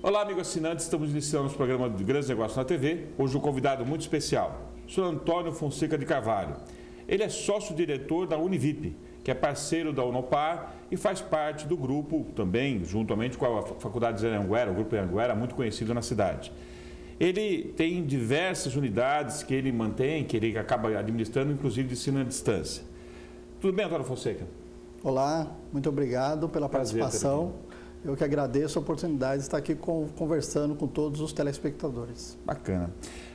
Olá, amigos assinantes, estamos iniciando o programa de Grandes Negócios na TV. Hoje um convidado muito especial, o senhor Antônio Fonseca de Carvalho. Ele é sócio-diretor da Univip, que é parceiro da Unopar e faz parte do grupo também, juntamente com a Faculdade de Anhanguera, o Grupo Anhanguera, muito conhecido na cidade. Ele tem diversas unidades que ele mantém, que ele acaba administrando, inclusive de ensino à distância. Tudo bem, Antônio Fonseca? Olá, muito obrigado pela participação. Eu que agradeço a oportunidade de estar aqui conversando com todos os telespectadores. Bacana.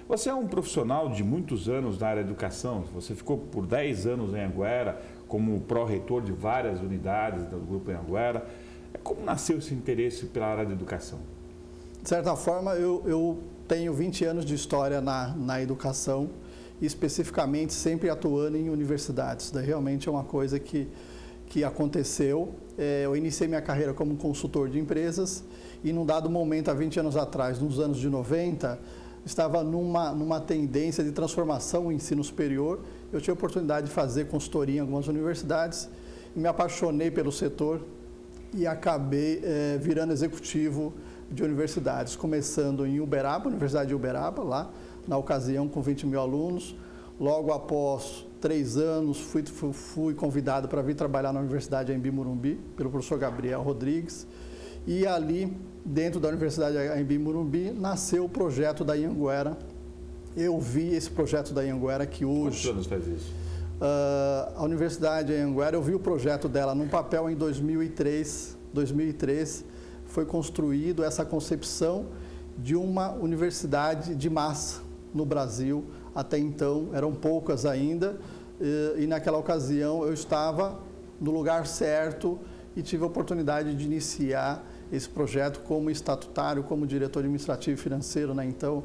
Você é um profissional de muitos anos na área da educação. Você ficou por 10 anos em Anhanguera como pró-reitor de várias unidades do Grupo Anhanguera. Como nasceu esse interesse pela área da educação? De certa forma, eu tenho 20 anos de história na educação, e especificamente sempre atuando em universidades. Daí realmente é uma coisa que aconteceu. Eu iniciei minha carreira como consultor de empresas e num dado momento, há 20 anos atrás, nos anos de 90, estava numa tendência de transformação no ensino superior. Eu tive a oportunidade de fazer consultoria em algumas universidades e me apaixonei pelo setor e acabei virando executivo de universidades, começando em Uberaba, Universidade de Uberaba, lá na ocasião com 20 mil alunos. Logo após 3 anos, fui convidado para vir trabalhar na Universidade Anhembi Morumbi, pelo professor Gabriel Rodrigues. E ali, dentro da Universidade Anhembi Morumbi, nasceu o projeto da Anhanguera. Eu vi esse projeto da Anhanguera que hoje... Quantos anos faz isso? A Universidade Anhanguera, eu vi o projeto dela num papel em 2003. 2003 foi construído essa concepção de uma universidade de massa no Brasil. Até então, eram poucas ainda, e naquela ocasião eu estava no lugar certo e tive a oportunidade de iniciar esse projeto como estatutário, como diretor administrativo e financeiro na então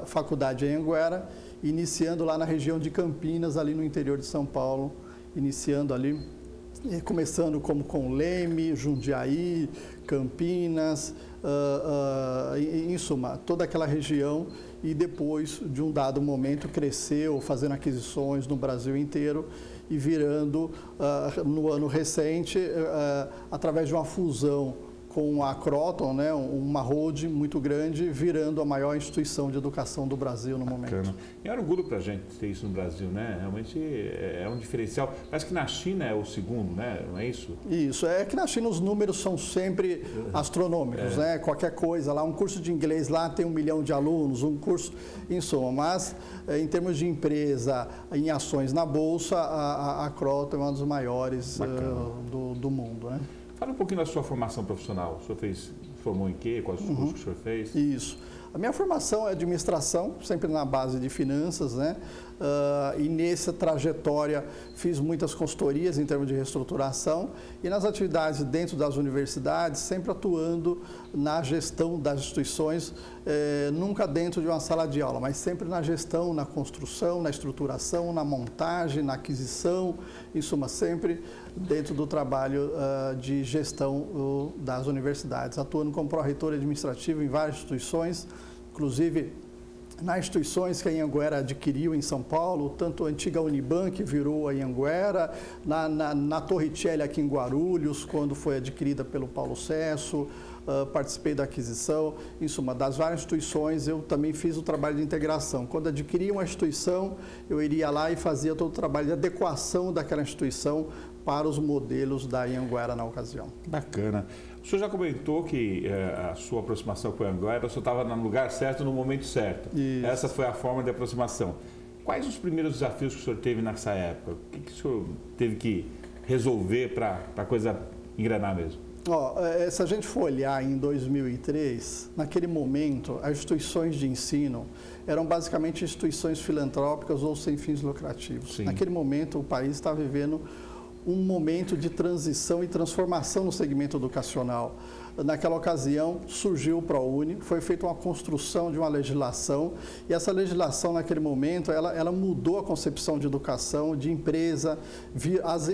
Faculdade Anhanguera, iniciando lá na região de Campinas, ali no interior de São Paulo, iniciando ali, começando como com Leme, Jundiaí, Campinas, em suma, toda aquela região, e depois, de um dado momento, cresceu, fazendo aquisições no Brasil inteiro e virando, no ano recente, através de uma fusão com a Croton, né, uma holding muito grande, virando a maior instituição de educação do Brasil no momento. E é um orgulho para a gente ter isso no Brasil, né? Realmente é um diferencial. Parece que na China é o segundo, né? Não é isso? Isso, é que na China os números são sempre astronômicos, né? Qualquer coisa lá, um curso de inglês lá tem 1 milhão de alunos, um curso em soma, mas em termos de empresa, em ações na Bolsa, a Croton é uma das maiores do mundo, né? Fala um pouquinho da sua formação profissional. O senhor formou em quê? Quais os cursos que o senhor fez? Isso. A minha formação é administração, sempre na base de finanças, né? E nessa trajetória fiz muitas consultorias em termos de reestruturação e nas atividades dentro das universidades, sempre atuando na gestão das instituições, nunca dentro de uma sala de aula, mas sempre na gestão, na construção, na estruturação, na montagem, na aquisição, em suma, sempre dentro do trabalho de gestão das universidades, atuando como pró-reitor administrativo em várias instituições, inclusive nas instituições que a Anhanguera adquiriu em São Paulo, tanto a antiga Uniban, que virou a Anhanguera, na Torricelli aqui em Guarulhos, quando foi adquirida pelo Paulo Cesso, participei da aquisição, em suma, das várias instituições eu também fiz o trabalho de integração. Quando adquiria uma instituição, eu iria lá e fazia todo o trabalho de adequação daquela instituição para os modelos da Anhanguera na ocasião. Bacana. O senhor já comentou que a sua aproximação com a Anhanguera, o senhor estava no lugar certo, no momento certo. Isso. Essa foi a forma de aproximação. Quais os primeiros desafios que o senhor teve nessa época? O que o senhor teve que resolver para a coisa engrenar mesmo? Se a gente for olhar em 2003, naquele momento, as instituições de ensino eram basicamente instituições filantrópicas ou sem fins lucrativos. Sim. Naquele momento, o país está vivendo um momento de transição e transformação no segmento educacional. Naquela ocasião, surgiu o ProUni, foi feita uma construção de uma legislação e essa legislação, naquele momento, ela mudou a concepção de educação, de empresa. As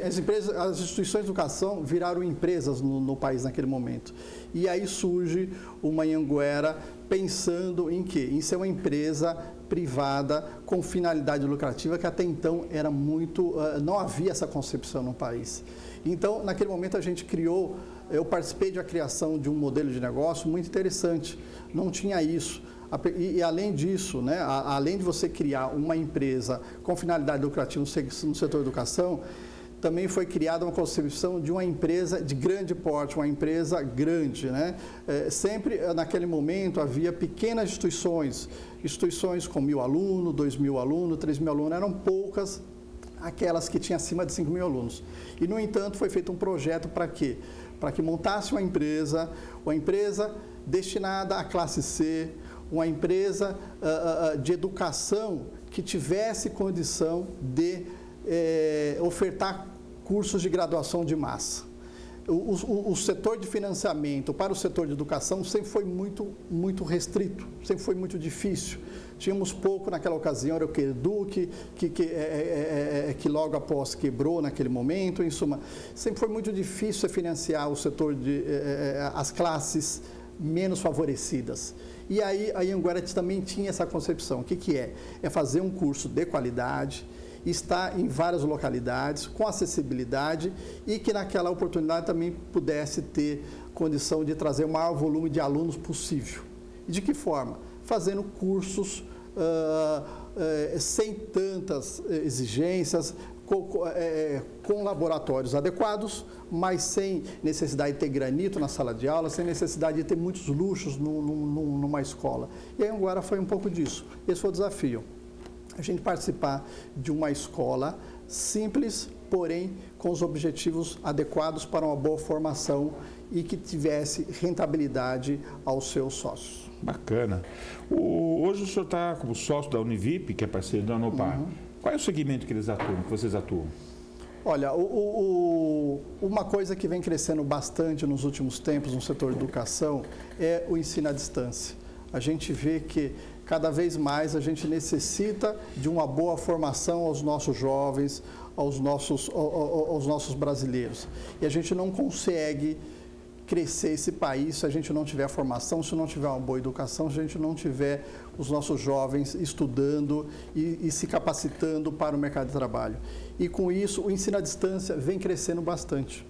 instituições de educação viraram empresas no país naquele momento. E aí surge uma Anhanguera pensando em quê? Em ser uma empresa privada com finalidade lucrativa, que até então era muito, não havia essa concepção no país. Então, naquele momento a gente criou, eu participei da criação de um modelo de negócio muito interessante, não tinha isso. E além disso, né, além de você criar uma empresa com finalidade lucrativa no setor de educação, também foi criada uma concepção de uma empresa de grande porte, uma empresa grande, né? Sempre naquele momento havia pequenas instituições com 1.000 alunos, 2.000 alunos, 3.000 alunos, eram poucas aquelas que tinham acima de 5.000 alunos. E, no entanto, foi feito um projeto para quê? Para que montasse uma empresa destinada à classe C, uma empresa de educação que tivesse condição de ofertar cursos de graduação de massa. O setor de financiamento para o setor de educação sempre foi muito restrito, sempre foi muito difícil. Tínhamos pouco naquela ocasião, era o Quereduc, que logo após quebrou naquele momento, em suma. Sempre foi muito difícil financiar o setor as classes menos favorecidas. E aí a Anhanguera também tinha essa concepção. O que é? É fazer um curso de qualidade, estar em várias localidades, com acessibilidade e que naquela oportunidade também pudesse ter condição de trazer o maior volume de alunos possível. E de que forma? Fazendo cursos sem tantas exigências, com laboratórios adequados, mas sem necessidade de ter granito na sala de aula, sem necessidade de ter muitos luxos numa escola. E a Anhanguera foi um pouco disso. Esse foi o desafio. A gente participar de uma escola simples, porém com os objetivos adequados para uma boa formação e que tivesse rentabilidade aos seus sócios. Bacana. Hoje o senhor está como sócio da Univip, que é parceiro da Unopar. Qual é o segmento que vocês atuam? Olha, uma coisa que vem crescendo bastante nos últimos tempos no setor de educação é o ensino à distância. A gente vê que cada vez mais a gente necessita de uma boa formação aos nossos jovens, aos nossos brasileiros. E a gente não consegue crescer esse país se a gente não tiver formação, se não tiver uma boa educação, se a gente não tiver os nossos jovens estudando e se capacitando para o mercado de trabalho. E com isso, o ensino à distância vem crescendo bastante.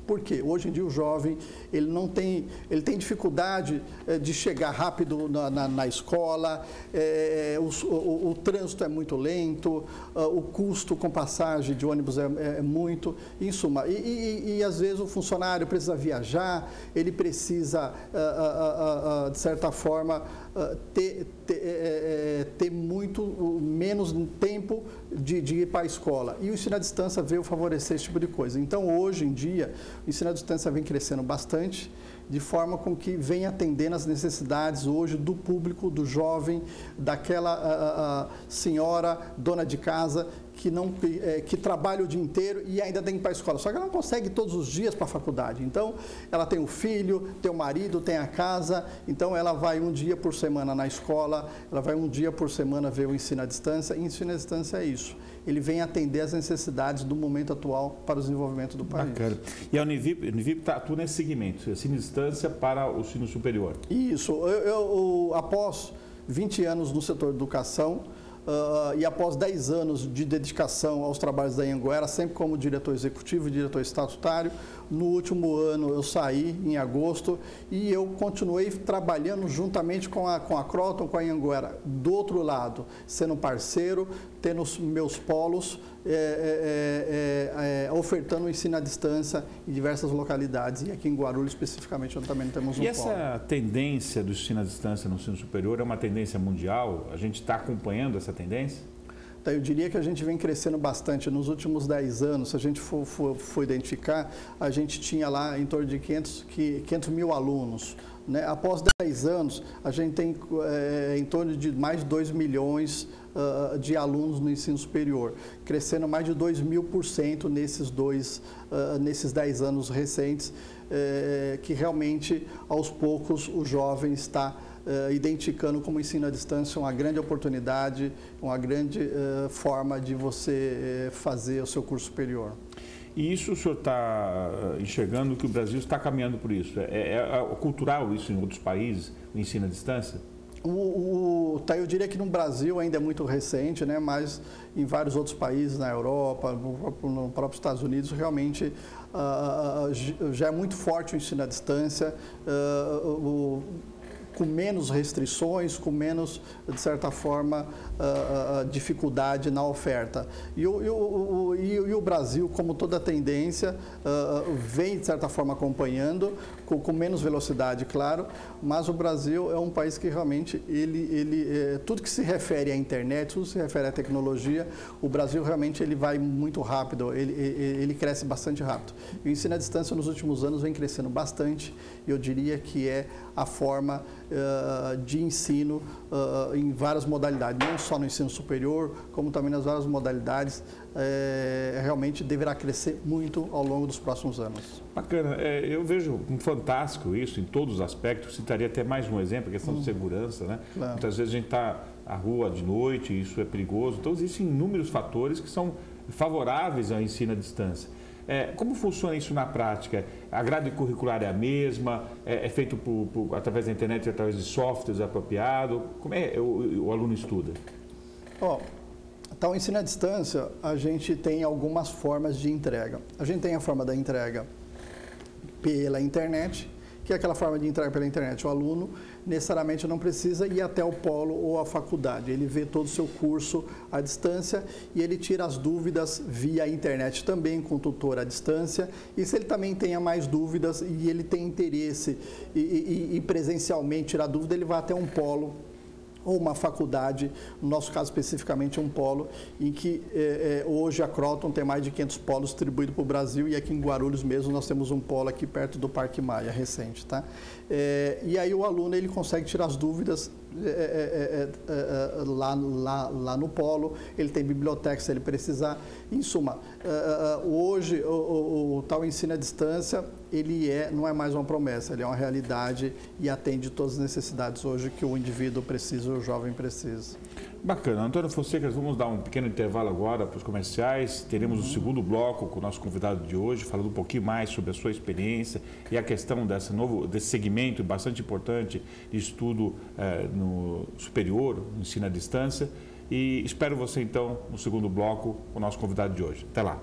Por quê? Hoje em dia o jovem ele tem dificuldade de chegar rápido na escola, o trânsito é muito lento, o custo com passagem de ônibus é muito, em suma. E às vezes o funcionário precisa viajar, ele precisa, de certa forma, ter muito menos tempo de ir para a escola. E o ensino à distância veio favorecer esse tipo de coisa. Então, hoje em dia, o ensino à distância vem crescendo bastante, de forma com que vem atendendo às necessidades hoje do público, do jovem, daquela senhora dona de casa que trabalha o dia inteiro e ainda tem que ir para a escola. Só que ela não consegue ir todos os dias para a faculdade. Então, ela tem o filho, tem o marido, tem a casa. Então, ela vai um dia por semana na escola, ela vai um dia por semana ver o ensino à distância. E o ensino à distância é isso. Ele vem atender às necessidades do momento atual para o desenvolvimento do país. Bacana. E a Univip atua nesse segmento, ensino à distância para o ensino superior. Isso. Eu após 20 anos no setor de educação, e após 10 anos de dedicação aos trabalhos da Anhanguera, sempre como diretor executivo e diretor estatutário, no último ano eu saí em agosto e eu continuei trabalhando juntamente com a Croton, com a Anhanguera, do outro lado, sendo parceiro, tendo os meus polos, ofertando o ensino à distância em diversas localidades, e aqui em Guarulhos especificamente, onde também temos um polo. E essa tendência do ensino à distância no ensino superior é uma tendência mundial? A gente está acompanhando essa tendência? Então, eu diria que a gente vem crescendo bastante. Nos últimos 10 anos, se a gente for identificar, a gente tinha lá em torno de 500 mil alunos. Né? Após 10 anos, a gente tem em torno de mais de 2 milhões de alunos no ensino superior, crescendo mais de 2.000% nesses 10 anos recentes, que realmente, aos poucos, o jovem está identificando como ensino à distância uma grande oportunidade, uma grande forma de você fazer o seu curso superior. E isso o senhor está enxergando que o Brasil está caminhando por isso? É cultural isso em outros países, o ensino à distância? Eu diria que no Brasil ainda é muito recente, né? Mas em vários outros países, na Europa, no próprio Estados Unidos, realmente já é muito forte o ensino à distância, com menos restrições, com menos, de certa forma, dificuldade na oferta. E o Brasil, como toda tendência, vem, de certa forma, acompanhando, com menos velocidade, claro, mas o Brasil é um país que realmente, tudo que se refere à internet, tudo que se refere à tecnologia, o Brasil realmente ele vai muito rápido, ele cresce bastante rápido. E o ensino à distância nos últimos anos vem crescendo bastante, e eu diria que é a forma de ensino em várias modalidades, não só no ensino superior, como também nas várias modalidades, realmente deverá crescer muito ao longo dos próximos anos. Bacana, eu vejo um fantástico isso em todos os aspectos, citaria até mais um exemplo, a questão de segurança, né? Claro. Muitas vezes a gente está à rua de noite, isso é perigoso, então existem inúmeros fatores que são favoráveis ao ensino à distância. Como funciona isso na prática? A grade curricular é a mesma? É feito através da internet, através de softwares apropriados? Como é o aluno estuda? Então, o ensino à distância, a gente tem algumas formas de entrega. A gente tem a forma da entrega pela internet, que é aquela forma de entrega pela internet. O aluno necessariamente não precisa ir até o polo ou a faculdade. Ele vê todo o seu curso à distância e ele tira as dúvidas via internet também, com tutor à distância. E se ele também tenha mais dúvidas e ele tem interesse e presencialmente tirar dúvida, ele vai até um polo ou uma faculdade, no nosso caso especificamente um polo, em que hoje a Kroton tem mais de 500 polos distribuídos para o Brasil, e aqui em Guarulhos mesmo nós temos um polo aqui perto do Parque Maia, recente, tá? E aí o aluno ele consegue tirar as dúvidas lá no polo, ele tem biblioteca se ele precisar. Em suma, hoje o tal ensino à distância, ele não é mais uma promessa, ele é uma realidade e atende todas as necessidades hoje que o indivíduo precisa, o jovem precisa. Bacana. Antônio Fonseca, vamos dar um pequeno intervalo agora para os comerciais. Teremos o segundo bloco com o nosso convidado de hoje, falando um pouquinho mais sobre a sua experiência e a questão desse segmento bastante importante de estudo no superior, no ensino à distância. E espero você, então, no segundo bloco com o nosso convidado de hoje. Até lá.